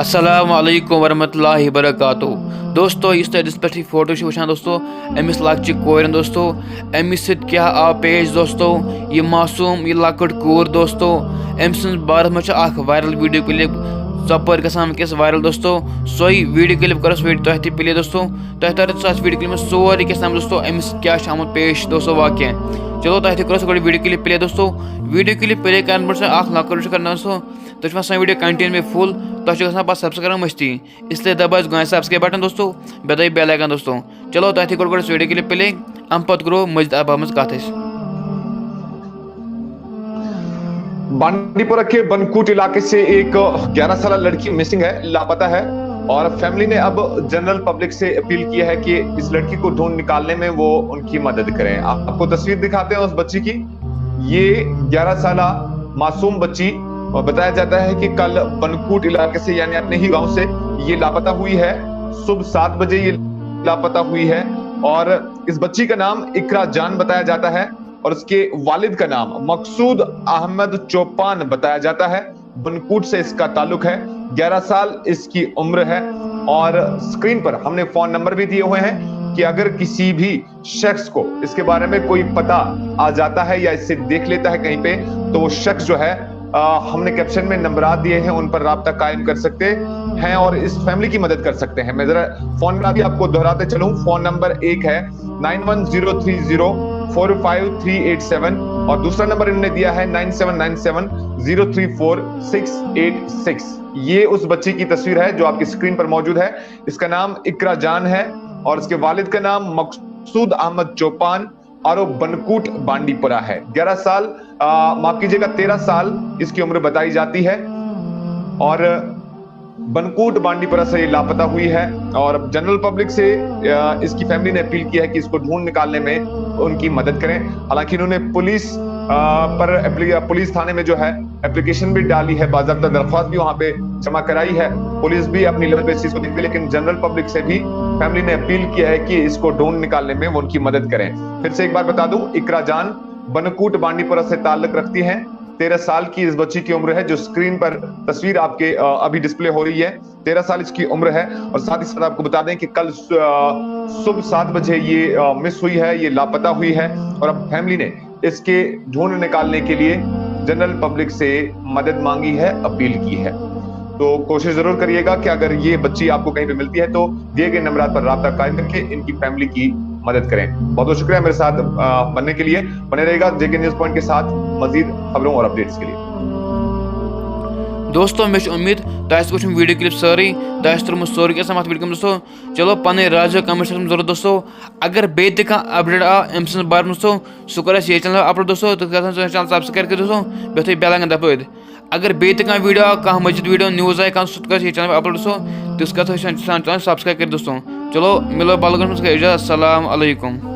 अस्सलामु अलैकुम वरहमतुल्लाहि वबरकातुहू। दोस्तों इस पे फोटो वुचान दोस्तों अमिस लक्चि कोर दोस्तों अमिस क्या आव पेश दोस्तों ये मासूम ये लकट कोर दोस्तों अम सन्द बारस मज वायरल वीडियो क्लिप ज़पर गसान वनकस वायरल दोस्तों सोई वीडियो क्लिप कर तह प्ले दोस्तों तह तर वीडियो क्लिप में सोरे क्या दोस्तों अमिस क्या आमुत पेश दोस्तों वाक़ चलो तह करो वीडियो क्लिप प्ले दोस्तों वीडियो क्लिप प्ले कर लकट कर दोस्तों तुम वीडियो कंटिन्यू में फुल तुम गो सब्सक्राइब मस्ती इसलिए दबा गो सब्सक्राइब बटन दोस्तों बे बेल आइकन दोस्तों चलो तह करो वीडियो क्लिप प्ले अम पत करो मजिद अब मज कत बांडीपुरा के बनकूट इलाके से एक 11 साल लड़की मिसिंग है, लापता है और फैमिली ने अब जनरल पब्लिक से अपील किया है कि इस लड़की को ढूंढ निकालने में वो उनकी मदद करें। आपको तस्वीर दिखाते हैं उस बच्ची की। ये 11 साल मासूम बच्ची और बताया जाता है कि कल बनकूट इलाके से यानी अपने ही गांव से ये लापता हुई है। सुबह 7 बजे ये लापता हुई है और इस बच्ची का नाम इकरा जान बताया जाता है और उसके वालिद का नाम मकसूद अहमद चौपान बताया जाता है। बनकूट से इसका ताल्लुक है। 11 साल इसकी उम्र है और स्क्रीन पर हमने फोन नंबर भी दिए हुए हैं कि अगर किसी भी शख्स को इसके बारे में कोई पता आ जाता है या इससे देख लेता है कहीं पे तो वो शख्स जो है हमने कैप्शन में नंबरात दिए हैं, उन पर राब्ता कायम कर सकते हैं और इस फैमिली की मदद कर सकते हैं। मैं जरा फोन नंबर भी आपको दोहराते चलूं। फोन नंबर एक है 9103045387 और दूसरा नंबर इन्होंने दिया है 9797034686। ये उस बच्ची की तस्वीर है जो आपकी स्क्रीन पर मौजूद है। इसका नाम इकरा जान है और इसके वालिद का नाम मकसूद अहमद चौपान और वो बनकूट बांडीपुरा है। 11 साल माफ कीजिएगा 13 साल इसकी उम्र बताई जाती है और बनकूट बांडीपुरा से लापता हुई है और जनरल पब्लिक से इसकी फैमिली ने अपील किया है कि इसको ढूंढ निकालने में उनकी मदद करें। हालांकि इन्होंने पुलिस थाने में जो है एप्लीकेशन भी डाली है, बाज़ाब्ता दरख्वास्त भी वहां पे जमा कराई है। पुलिस भी अपनी लेवल पे इस चीज को देखती है, लेकिन जनरल पब्लिक से भी फैमिली ने अपील किया है कि इसको ढूंढ निकालने में वो उनकी मदद करें। फिर से एक बार बता दूं, इकरा जान बनकूट बांडीपुरा से ताल्लुक रखती हैं। 13 साल की इस बच्ची की उम्र है जो स्क्रीन पर तस्वीर आपके अभी डिस्प्ले हो रही है। 13 साल इसकी उम्र है और साथ ही साथ आपको बता दें कि कल सुबह 7 बजे ये मिस हुई है, ये लापता हुई है और अब फैमिली ने इसके ढूंढ निकालने के लिए जनरल पब्लिक से मदद मांगी है, अपील की है। तो कोशिश जरूर करिएगा कि अगर ये बच्ची आपको कहीं पे मिलती है तो दिए गए नंबरात पर राब्ता कायम करके इनकी फैमिली की मदद करें। बहुत बहुत शुक्रिया मेरे साथ बनने के लिए। बने रहेगा जेके न्यूज पॉइंट के साथ मजीद खबरों और अपडेट्स के लिए। दोस्तों मे उम्मीद तुम वो वीडियो क्लिप सारी तुम सोरी क्या वीडियो दोस्तों चलो पन राजो कमेंट सेक्शन में जरूर दोस्तों अगर बे अपडेट आ अम सद बारे में दोस्तों सह कर ये चैनल अपलोड दोस्तों तो चैनल सब्सक्राइब कर दोस्तों बे बेल आइकन दबा अगर बे वीडियो कह मजिद वीडियो न्यूज़ आए कह ये चैनल अपलोड दोस्तों तो चैनल सब्सक्राइब कर दोस्तों। चलो मिलो बालगन इजाज़त। अस्सलाम वालेकुम।